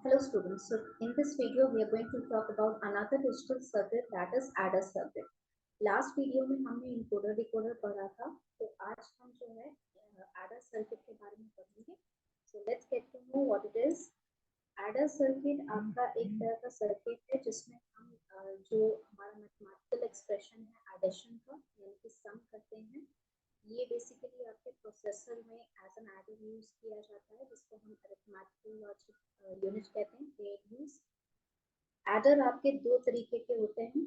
Hello students, so in this video we are going to talk about another digital circuit, that is adder circuit. Last video में हमने encoder decoder पढ़ा था, तो आज हम जो है adder circuit के बारे में पढ़ेंगे. So let's get to know what it is. Adder circuit आपका एक तरह का circuit है जिसमें हम जो हमारा mathematical expression है addition का यानी कि sum करते हैं, ये बेसिकली आपके प्रोसेसर में एज एन एडर यूज किया जाता है, जिसको हम अरिथमेटिकल लॉजिक यूनिट कहते हैं, एडर. एडर आपके दो तरीके के होते हैं,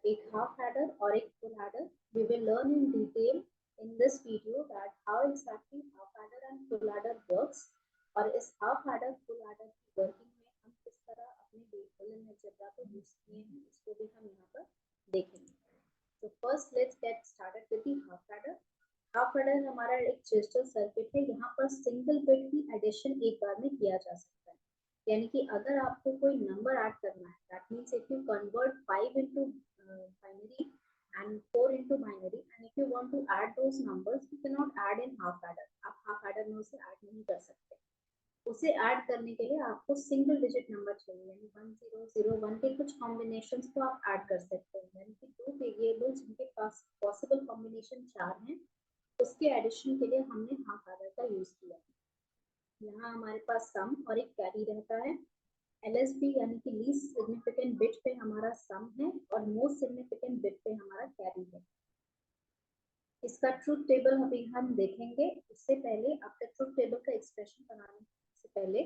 एक हाफ एडर और एक full adder. We will learn in detail in this video that how exactly half adder and full adder works, और इस हाफ एडर फुल एडर की वर्किंग में हम किस तरह अपने बुलियन अलजेब्रा को यूज किए हैं, इसको भी हम यहाँ पर देखेंगे. So first let's get started with the half adder. Half adder हमारा एक डिजिटल सर्किट है. यहाँ पर सिंगल बिट की एडिशन एक बार में किया जा सकता है, यानी कि अगर आपको कोई नंबर ऐड करना है, that means if you convert 5 into binary and 4 into binary, and if you want to add those numbers, you cannot add in half adder. आप हाफ एडर में उसे ऐड नहीं कर सकते. उसे ऐड करने के लिए आपको सिंगल डिजिट नंबर चाहिए, यानी 1001 के कुछ कॉम्बिनेशंस को आप ऐड कर सकते हैं, यानी कि दो वेरिएबल्स जिनके पास पॉसिबल कॉम्बिनेशन 4 हैं, उसके एडिशन के लिए हमने हाफ एडर का यूज किया है. यहाँ हमारे पास सम और एक कैरी रहता है. एलएसबी यानी कि लीस्ट सिग्निफिकेंट बिट पे हमारा सम है और मोस्ट सिग्निफिकेंट बिट पे हमारा कैरी है. इसका ट्रुथ टेबल अभी हम देखेंगे. उससे पहले आपका ट्रुथ टेबल का एक्सप्रेशन बनाने से पहले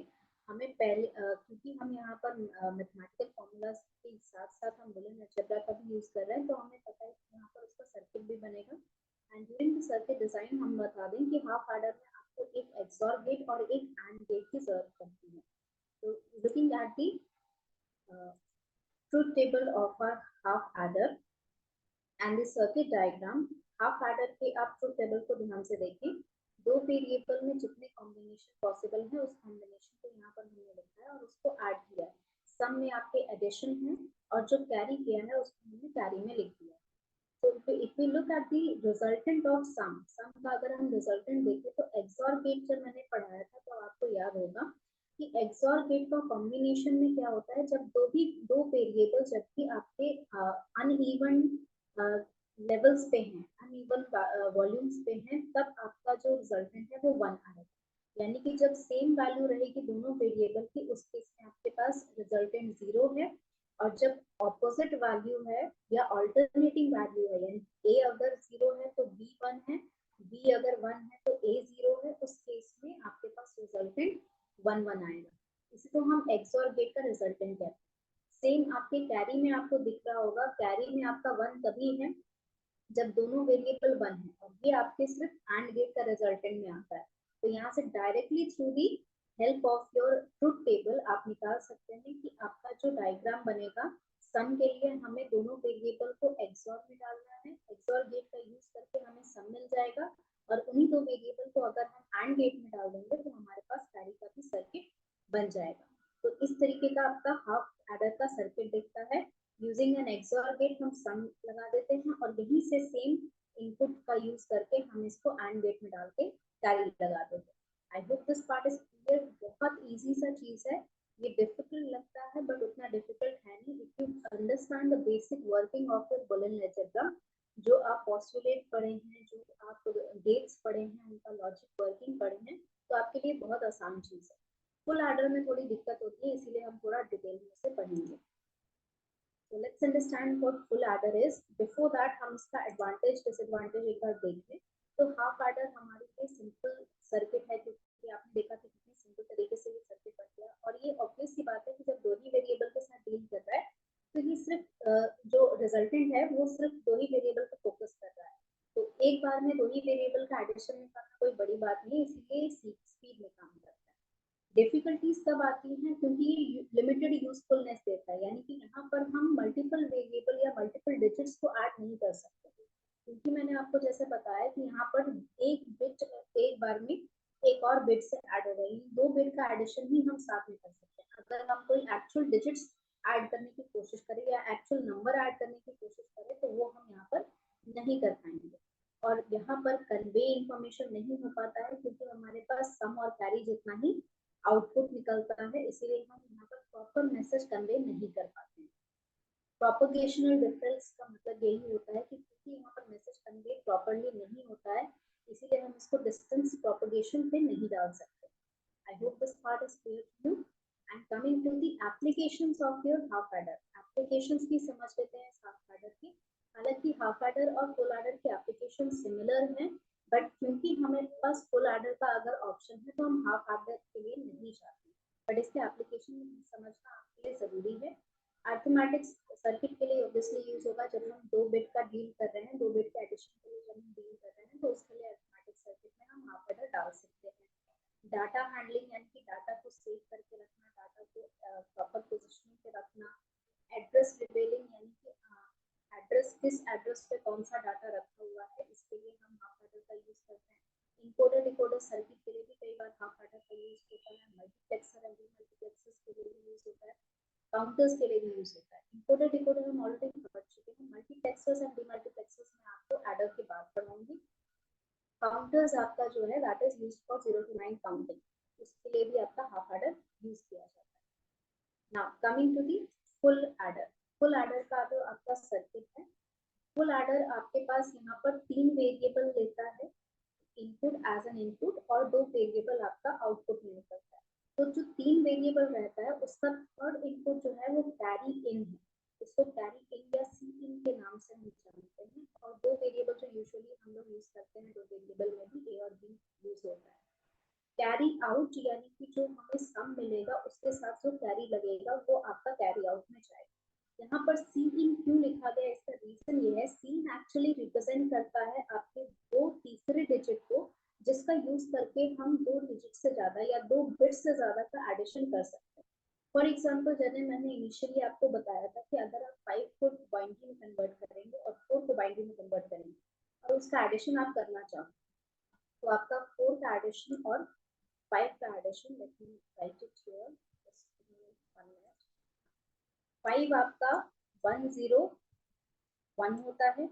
हमें क्योंकि हम यहाँ पर मैथमेटिकल फॉर्मूलाज के साथ साथ हम बुलियन अलजेब्रा का भी यूज कर रहे हैं, तो हमें पता है कि यहाँ पर उसका सर्किट भी बनेगा. And during the circuit design हम बता दें कि हाफ एडर में आपको एक एक्सऑर गेट और एक एंड गेट की जरूरत पड़ती है. तो looking at the truth table of a half adder and the circuit diagram. Half adder के आप ट्रुथ टेबल को ध्यान से देखें. दो वेरिएबल में जितने कॉम्बिनेशन पॉसिबल है, उस कॉम्बिनेशन को यहाँ पर हमने लिखा है और उसको ऐड किया है. सम में आपके एडिशन है और जो कैरी किया है उसको हमने कैरी में लिख दिया. तो if we look at the resultant of sum का अगर हम रिजल्टेंट देखें तो एक्सऑर गेट जब मैंने पढ़ाया था तो आपको याद होगा कि एक्सऑर गेट का कॉम्बिनेशन में क्या होता है, जब दो वेरिएबल जबकि आपके अनइवन लेवल्स पे हैं, अनइवन वॉल्यूम्स पे हैं, तब आपका जो रिजल्टेंट है वो 1 आएगा. यानी कि जब सेम वैल्यू रहेगी दोनों वेरिएबल की, उस केस में आपके पास रिजल्टेंट 0 है. और जब ऑपोजिट वैल्यू है या अल्टरनेटिंग वैल्यू है, यानी ए अगर 0 है तो बी 1 है, बी अगर 1 है तो ए 0 है, उस केस में आपके पास रिजल्टेंट 1 1 आएगा. इसी को हम एक्सऑर गेट का रिजल्टेंट कहते हैं. सेम आपके कैरी में आपको दिख रहा होगा, कैरी में आपका 1 तभी है जब दोनों वेरिएबल 1 है, और ये आपके सिर्फ एंड गेट का रिजल्टेंट में आता है. तो यहाँ से directly through the help of your truth table आप निकाल सकते हैं कि आपका जो डायग्राम बनेगा, सम के लिए हमें दोनों वेरिएबल को एक्सऑर में डालना है. एक्सऑर गेट का यूज करके हमें सम मिल जाएगा, और उन्हीं दो वेरिएबल को अगर हम एंड गेट में डाल देंगे तो हमारे पास कैरी का भी सर्किट बन जाएगा. तो इस तरीके का आपका हाफ एडर का सर्किट दिखता है. यूजिंग एन एक्सऑर गेट हम सम लगा देते हैं और यहीं से सेम इनपुट का यूज करके हम इसको एंड गेट में डाल के कैरी लगा देते हैं. आई hope this part is clear. बहुत इजी सा चीज है, ये डिफिकल्ट लगता है बट उतना डिफिकल्ट है नहीं. If you understand the basic working of your Boolean algebra, जो आप पोस्टुलेट पढ़े हैं, जो आप गेट्स पढ़े हैं, उनका लॉजिक वर्किंग पढ़े हैं, तो आपके लिए बहुत आसान चीज है. फुल एडर में थोड़ी दिक्कत होती है, इसीलिए हम थोड़ा डिटेल में से पढ़ेंगे. So let's understand what full adder is. Before that हम इसका advantage disadvantage एक बार देख लें. तो half adder हमारे लिए सिंपल सर्किट है, क्योंकि आपने देखा था कितनी सिंपल तरीके से ये सर्किट बन गया. और ये ऑब्वियस सी बात है कि जब दो ही वेरिएबल के साथ डील कर रहा है तो ये सिर्फ जो रिजल्टेंट है वो सिर्फ दो ही वेरिएबल पे फोकस कर रहा है. तो एक बार में दो ही वेरिएबल का एडिशन करना कोई बड़ी बात नहीं, इसलिए स्पीड में काम करता है. डिफिकल्टीज तब आती हैं क्योंकि ये लिमिटेड यूजफुलनेस देता है, यानी कि यहाँ पर हम मल्टीपल वेरिएबल या मल्टीपल डिजिट्स को ऐड नहीं कर सकते, क्योंकि मैंने आपको जैसे बताया कि यहाँ पर एक बिट एक बार में एक और बिट से ऐड हो रही है. दो बिट का एडिशन ही हम साथ में कर सकते हैं. अगर हम कोई एक्चुअल डिजिट्स ऐड करने की कोशिश करें या एक्चुअल नंबर ऐड करने की कोशिश करें तो वो हम यहाँ पर नहीं कर पाएंगे. और यहाँ पर कन्वे इंफॉर्मेशन नहीं हो पाता है, क्योंकि हमारे पास सम और कैरी जितना ही आउटपुट निकलता है, इसीलिए हम यहाँ पर प्रॉपर मैसेज कन्वे नहीं कर पाते हैं। प्रोपगेशनल डिफरेंस का मतलब यही होता है कि क्योंकि यहाँ पर मैसेज कन्वे प्रॉपरली नहीं होता है, इसीलिए हम इसको डिस्टेंस प्रोपगेशन पे नहीं डाल सकते। I hope this part is clear to you. And coming to the applications of your half adder, applications की समझ लेते हैं हाफ एडर की। हालांकि हाफ एडर और फुल एडर के एप्लीकेशन सिमिलर हैं, बट क्योंकि हमारे पास फुल एडर का अगर ऑप्शन है तो हम हाफ एडर के लिए नहीं जाते, बट इसके एप्लीकेशन समझना आपके लिए जरूरी है। अरिथमेटिक सर्किट के लिए ऑब्वियसली यूज होगा जब हम 2 बिट का डील कर रहे हैं, 2 बिट के एडिशन के लिए जब हम डील कर रहे हैं तो उसके लिए अरिथमेटिक सर्किट में हम हाफ एडर डाल सकते हैं। डाटा हैंडलिंग यानी कि डाटा को सेव करके रखना, डाटा को प्रॉपर पोजिशनिंग पे रखना, एड्रेस रिवेलिंग यानी कि एड्रेस किस एड्रेस पे कौन सा डाटा रखा हुआ है, इसके लिए हम हाफ एडर का यूज करते हैं। इनकोडर डिकोडर सर्किट के लिए भी कई बार हाफ एडर का यूज होता है, मल्टीप्लेक्सर एंड डीमल्टीप्लेक्सर्स के लिए भी यूज होता है, काउंटर्स के लिए भी यूज होता है। इनकोडर डिकोडर हम ऑलरेडी पढ़ चुके हैं, मल्टीप्लेक्सर्स एंड डीमल्टीप्लेक्सर्स में आपको एडर की बात पढ़ाऊंगी। काउंटर्स आपका जो है that is used for 0 to 9 counting, उसके लिए भी आपका हाफ एडर यूज किया जाता है। Now coming to the full adder. Full adder का जो आपका सर्किट है, फुल एडर आपके पास यहाँ पर 3 वेरिएबल लेता है, इनपुट एज एन इनपुट, और 2 वेरिएबल आपका आउटपुट में निकलता है। तो जो 3 वेरिएबल रहता है उसका थर्ड इनपुट जो है वो कैरी इन है, इसको कैरी इन या सी इन के नाम से हम जानते हैं। और 2 वेरिएबल जो यूजुअली हम लोग यूज करते हैं, 2 वेरिएबल में भी ए और बी यूज होता है। कैरी आउट यानी कि जो हमें सम मिलेगा उसके साथ जो कैरी लगेगा वो आपका कैरी आउट में जाएगा। यहाँ पर सी इन क्यों लिखा गया, इसका रीजन ये है, सी इन एक्चुअली रिप्रेजेंट करता है आपके 2 तीसरे डिजिट को, जिसका यूज करके हम 2 डिजिट से ज्यादा या 2 बिट से ज्यादा का एडिशन कर सकते हैं। फॉर एग्जाम्पल जैसे मैंने इनिशियली आपको बताया था कि अगर आप 5 को बाइनरी में कन्वर्ट करेंगे और 4 को बाइनरी में कन्वर्ट करेंगे और उसका एडिशन आप करना चाहो, तो आपका 4 का एडिशन और 5 का addition, let me write it here, just give me 1 minute. 5 आपका 101 होता है,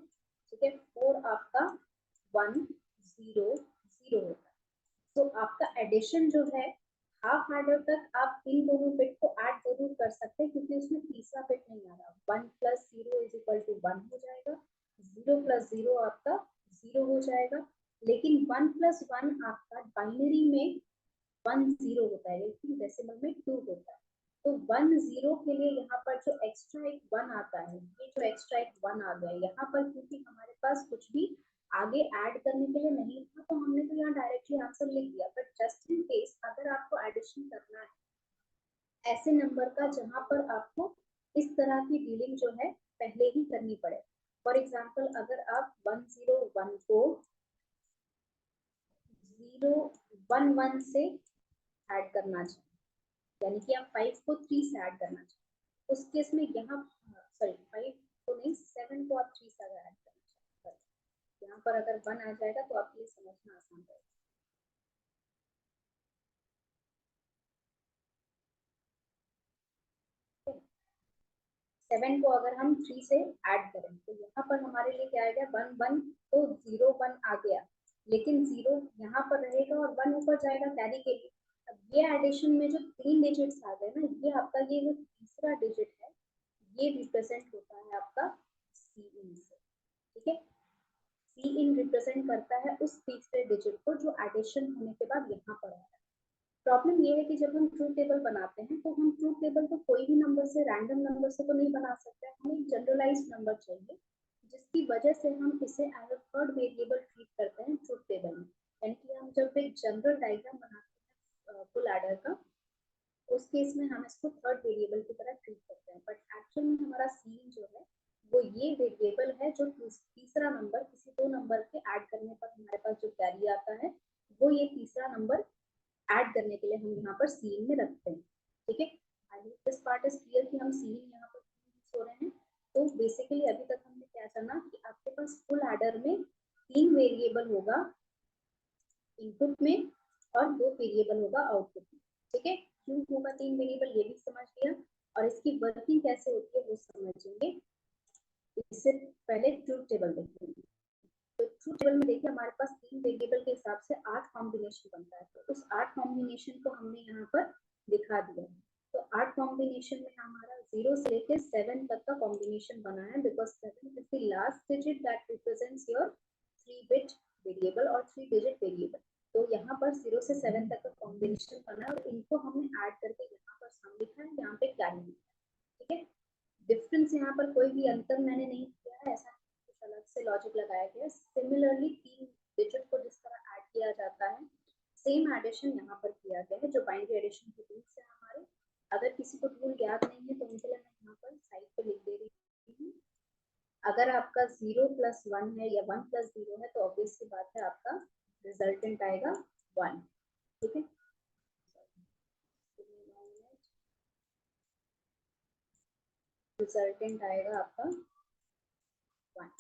ठीक है, 4 आपका 100 होता है। तो आपका एडिशन जो है हाफ एडर तक आप इन दोनों बिट को ऐड जरूर कर सकते हैं, क्योंकि उसमें तीसरा बिट नहीं आ रहा। 1 + 0 = 1 हो जाएगा, 0 + 0 आपका 0 हो जाएगा, लेकिन 1 + 1 आपका बाइनरी में 10 होता है, लेकिन डेसिमल में 2 होता है। तो 10 के लिए यहाँ पर जो एक्स्ट्रा एक 1 आता है, ये जो एक्स्ट्रा एक 1 आ गया यहाँ पर, क्योंकि हमारे पास कुछ भी आगे ऐड करने के लिए नहीं था तो हमने तो यहाँ डायरेक्टली आंसर लिख दिया। बट जस्ट इन केस अगर आपको एडिशन करना है ऐसे नंबर का जहाँ पर आपको इस तरह की डीलिंग जो है पहले ही करनी पड़े, फॉर एग्जाम्पल अगर आप 101 को 011 से ऐड करना चाहिए, यानी कि आप 5 को 3 से ऐड करना चाहिए, उस केस में यहाँ सॉरी 5 को नहीं 7 को आप 3 से ऐड करना चाहिए, यहाँ पर अगर 1 आ जाएगा तो आपके लिए समझना आसान रहेगा। 7 को अगर हम 3 से ऐड करें तो यहाँ पर हमारे लिए क्या आएगा, 1 तो 01 आ गया, लेकिन 0 यहाँ पर रहेगा और 1 ऊपर जाएगा कैरी के लिए। अब ये एडिशन में जो 3 डिजिट्स आ गए ना, ये आपका ये जो तीसरा डिजिट है ये रिप्रेजेंट होता है आपका सी इन से, ठीक है। सी इन रिप्रेजेंट करता है उस तीसरे डिजिट को जो एडिशन होने के बाद यहाँ पर आता है। प्रॉब्लम ये है कि जब हम ट्रूथ टेबल बनाते हैं तो हम ट्रूथ टेबल को कोई भी नंबर से, रैंडम नंबर से तो नहीं बना सकते, हमें एक जनरलाइज्ड नंबर चाहिए, जिसकी वजह से हम इसे as a third variable treat करते हैं ट्रूथ टेबल में। यानी कि हम जब एक जनरल डायग्राम बनाते हैं फुल एडर का, उस केस में हम इसको थर्ड वेरिएबल की तरह ट्रीट करते हैं, बट एक्चुअल में हमारा सीन जो है वो ये वेरिएबल है जो तीसरा नंबर, किसी 2 नंबर के ऐड करने पर हमारे पास जो कैरी आता है वो ये तीसरा नंबर ऐड करने के लिए हम यहाँ पर सीन में रखते हैं, ठीक है। आई hope this part is clear कि हम सीन यहाँ पर यूज हो रहे हैं। तो बेसिकली अभी तक हमने क्या जाना कि आपके पास फुल एडर में 3 वेरिएबल होगा इनपुट में और 2 वेरिएबल होगा आउटपुट में, ठीक है। क्यों होगा 3 वेरिएबल ये भी समझ लिया, और इसकी वर्किंग कैसे होती है वो समझेंगे। इससे पहले ट्रूथ टेबल देखेंगे। तो ट्रूथ टेबल में देखिए हमारे पास 3 वेरिएबल के हिसाब से 8 कॉम्बिनेशन बनता है, तो उस 8 कॉम्बिनेशन को हमने यहाँ पर दिखा दिया है। तो 8 कॉम्बिनेशन में हमारा 0 से लेकर 7 तक का कॉम्बिनेशन बना है, because 7 is the last digit that represents your 3 bit variable और 3 डिजिट वेरिएबल। तो यहाँ पर 0 से 7 तक का कॉम्बिनेशन बना है और इनको हमने ऐड करके यहाँ पर सम लिखा है, यहाँ पे कैरी लिखा है। ठीक है, डिफरेंस यहाँ पर कोई भी अंतर मैंने नहीं किया है, ऐसा कुछ अलग से लॉजिक लगाया गया है। सिमिलरली 3 डिजिट को जिस तरह ऐड किया जाता है, सेम एडिशन यहाँ पर किया गया है, जो बाइनरी एडिशन के रूल्स है हमारे। अगर किसी को रूल याद नहीं है तो उनके लिए मैं यहाँ पर साइड पे लिख दे रही हूँ। अगर आपका 0 + 1 है या 1 + 0 है, तो ऑब्वियस सी बात है आपका रिजल्टेंट आएगा 1। ठीक है, रिजल्टेंट आएगा आपका 1।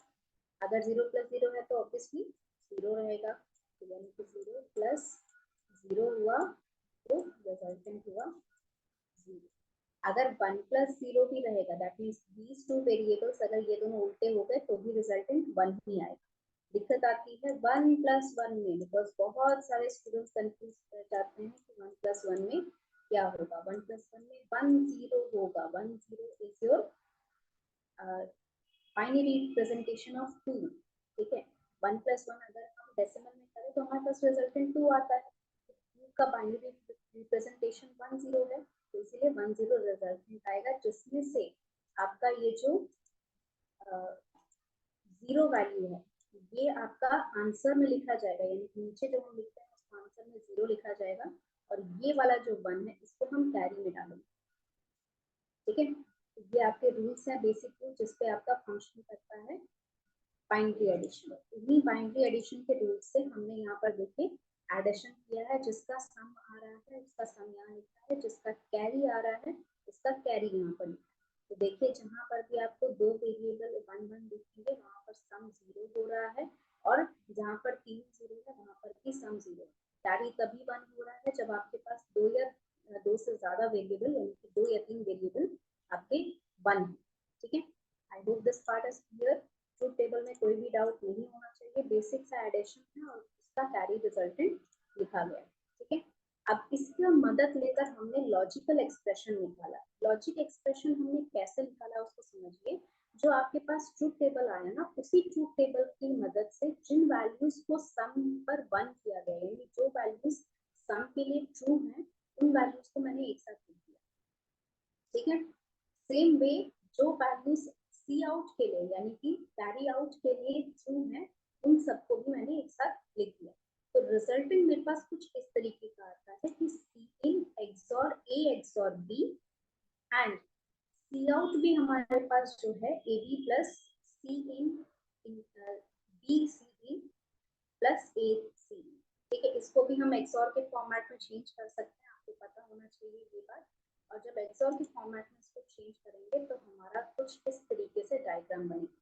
अगर 0 + 0 है तो ऑब्वियसली 0 रहेगा, तो यानी कि 0 + 0 हुआ तो रिजल्टेंट हुआ 0। अगर 1 + 0 भी रहेगा, that means these two variables अगर ये दोनों उल्टे हो गए तो भी रिजल्टेंट 1 ही आएगा। दिक्कत आती है 1 + 1 में, बिकॉज बहुत सारे स्टूडेंट्स कंफ्यूज कर जाते हैं कि 1 + 1 में क्या होगा। 1 + 1 में 1 0 होगा, 1 0 is your binary representation of 2। ठीक है, 1 + 1 अगर हम डेसिमल में करें तो हमारे पास रिजल्टेंट 2 आता है। 2 का बाइनरी रिप्रेजेंटेशन 1 0 है, तो इसीलिए 1 0 रिजल्टेंट आएगा, जिसमें से आपका ये जो 0 वैल्यू है ये आपका आंसर में लिखा जाएगा, यानी नीचे जो हम लिखते हैं उसको आंसर में 0 लिखा जाएगा, और ये वाला जो 1 है इसको हम कैरी में डालेंगे। ठीक है, ये आपके रूल्स हैं, बेसिक रूल, जिसपे आपका फंक्शन करता है बाइनरी एडिशन। इन्हीं बाइनरी एडिशन के रूल से हमने यहाँ पर देखिए एडिशन किया है, जिसका सम आ रहा है उसका सम यहाँ लिखा है, जिसका कैरी आ रहा है उसका कैरी यहाँ पर लिखा है। तो देखिए जहाँ पर भी आपको 2 वेरिएबल 1 1 दिखेंगे वहाँ पर सम 0 हो रहा है, और जहाँ पर 3 0 है वहाँ पर भी सम 0 है। कैरी तभी 1 हो रहा है जब आपके पास 2 या 2 से ज्यादा वेरिएबल, यानी कि 2 या 3 वेरिएबल आपके 1 है। ठीक है, आई hope this part is clear. Truth table में कोई भी डाउट नहीं होना चाहिए, बेसिक सा एडिशन है और उसका कैरी रिजल्टेंट लिखा गया है। ठीक है, अब इसकी मदद लेकर हमने लॉजिकल एक्सप्रेशन निकाला। लॉजिक एक्सप्रेशन हमने कैसे निकाला उसको समझिए। जो आपके पास ट्रूथ टेबल आया ना, उसी ट्रूथ टेबल की मदद से जिन वैल्यूज को सम पर 1 किया गया, यानी जो वैल्यूज सम के लिए ट्रू है उन वैल्यूज को मैंने एक साथ लिख दिया। ठीक है, सेम वे जो वैल्यूज सी आउट के लिए यानी कि कैरी आउट के लिए ट्रू है उन सबको भी मैंने एक साथ लिख दिया। तो रिजल्टेंट मेरे पास कुछ इस तरीके का आता है कि C in XOR A XOR B and C out भी हमारे पास जो है AB plus C in B C in plus A C in. ठीक है, इसको भी हम XOR के फॉर्मेट में चेंज कर सकते हैं, आपको पता होना चाहिए ये बात। और जब XOR के फॉर्मेट में इसको चेंज करेंगे तो हमारा कुछ इस तरीके से डायग्राम बनेगा।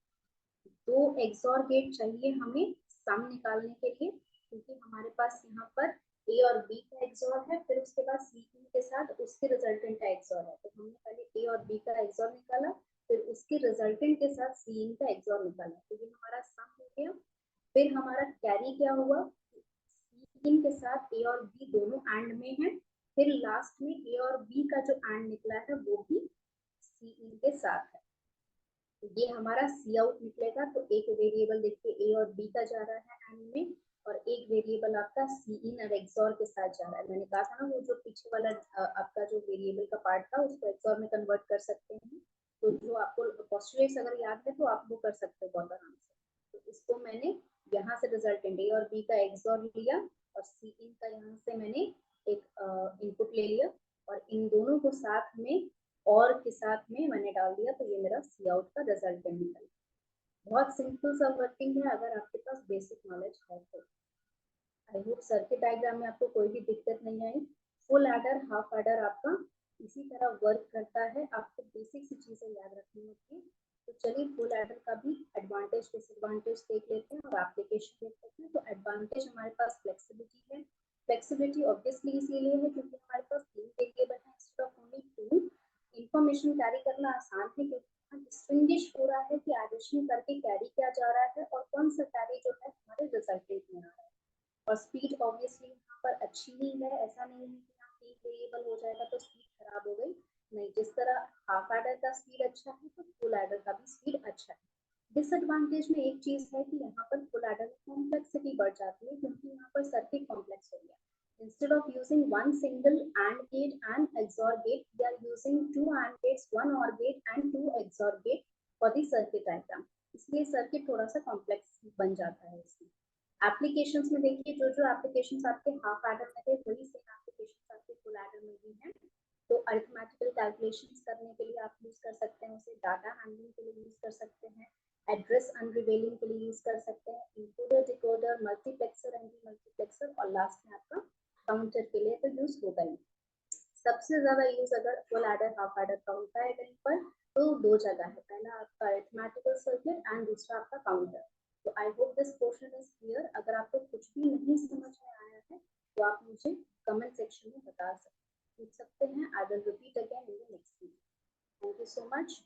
2 XOR गेट चाहिए हमें सम निकालने के लिए, क्योंकि हमारे पास यहाँ पर A और B का XOR है, फिर उसके बाद C के साथ उसके रिजल्टेंट का XOR है। तो हमने पहले A और B का XOR निकाला, फिर उसके रिजल्टेंट के साथ C का XOR निकाला, तो ये हमारा सम हो गया। फिर हमारा कैरी क्या हुआ, C के साथ A और B दोनों एंड में है, फिर लास्ट में A और B का जो एंड निकला है वो भी C के साथ है। तो ये हमारा सी आउट निकलेगा। तो एक वेरिएबल देखिए ए और बी का जा रहा है एंड में, और एक वेरिएबल आपका सी इन और एक्सऑर के साथ जा रहा है। मैंने कहा था ना वो जो पीछे वाला आपका जो वेरिएबल का पार्ट था उसको एक्सऑर में कन्वर्ट कर सकते हैं। तो जो आपको पोस्टुलेट्स अगर याद है तो आप वो कर सकते हो बहुत आराम से। तो इसको मैंने यहाँ से रिजल्टेंट ए और बी का एक्सऑर लिया, और सी इन का यहाँ से मैंने एक इनपुट ले लिया, और इन दोनों को साथ में और के साथ में मैंने डाल दिया, तो ये मेरा सी आउट का रिजल्टेंट निकल। बहुत सिंपल सा वर्किंग है अगर आपके पास बेसिक नॉलेज है तो। आई होप सर्किट डायग्राम में आपको कोई भी दिक्कत नहीं आई। फुल एडर हाफ एडर आपका इसी तरह वर्क करता है, आपको बेसिक सी चीजें याद रखनी होती है। तो चलिए फुल एडर का भी एडवांटेज डिसएडवांटेज देख लेते हैं और एप्लीकेशन देख लेते हैं। तो एडवांटेज हमारे पास फ्लेक्सिबिलिटी है। फ्लेक्सिबिलिटी ऑब्वियसली इसीलिए है क्योंकि हमारे पास 3 वेरिएबल है instead of only 2। Information carry करना आसान है क्योंकि डिस्टिंग्विश हो रहा है कि एडिशन करके कैरी किया जा रहा है और कौन सा कैरी जो है हमारे रिजल्टेंट में आ रहा है। और स्पीड ऑब्वियसली यहाँ पर अच्छी ही है, ऐसा नहीं है कि यहाँ पी वेरिएबल हो जाएगा तो स्पीड खराब हो गई, नहीं, जिस तरह हाफ एडर का स्पीड अच्छा है तो फुल एडर का भी स्पीड अच्छा है। डिसएडवांटेज में एक चीज है कि यहाँ पर फुल एडर में कॉम्प्लेक्सिटी बढ़ जाती है क्योंकि यहाँ पर सर्किट कॉम्प्लेक्स हो गया। Instead of using one single AND gate and XOR gate, we are using two AND gates, one OR gate and two XOR gate for the circuit diagram. इसलिए सर्किट थोड़ा सा कॉम्प्लेक्स बन जाता है इसमें। Applications में देखिए जो एप्लीकेशंस आपके हाफ एडर में थे वही सेम एप्लीकेशंस आपके फुल एडर में भी हैं। तो अरिथमेटिकल कैलकुलेशंस करने के लिए आप यूज कर सकते हैं उसे, डाटा हैंडलिंग के लिए यूज कर सकते हैं, एड्रेस अनरिवेलिंग के लिए यूज कर सकते हैं, encoder, decoder, multiplexer, anti multiplexer और लास्ट में आपका काउंटर के लिए तो यूज होगा ही। सबसे ज्यादा यूज अगर फुल एडर हाफ एडर का होता है कहीं पर तो दो जगह है, पहला आपका अरिथमेटिकल सर्किट एंड दूसरा आपका काउंटर। तो आई hope this portion is clear. अगर आपको कुछ भी नहीं समझ में आया है तो आप मुझे कमेंट सेक्शन में बता सकते हैं। I will repeat again in the next video. Thank you so much.